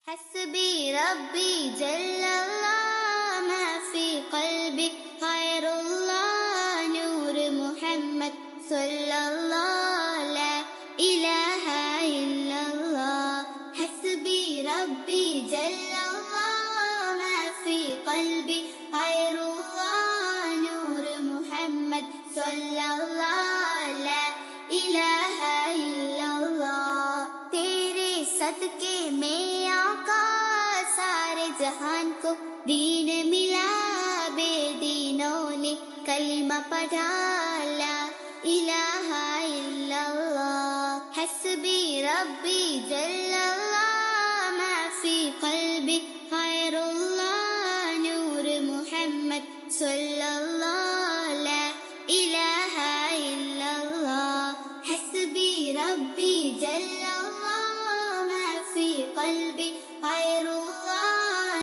حسبي ربي جل الله ما في قلبي غير الله نور محمد صلى الله لا إله إلا الله حسبي ربي جل الله ما في قلبي غير الله نور محمد صلى الله لا إله إلا الله तेरे सदके में आका सारे जहान को दीन मिला बेदीनों ने कलमा पढ़ा ला इलाहा इल्लल्लाह हस्बी रब्बी जल्लल्लाह मा फी क़ल्बी खैरुल्लाह नूर मुहम्मद सल्लल्लाह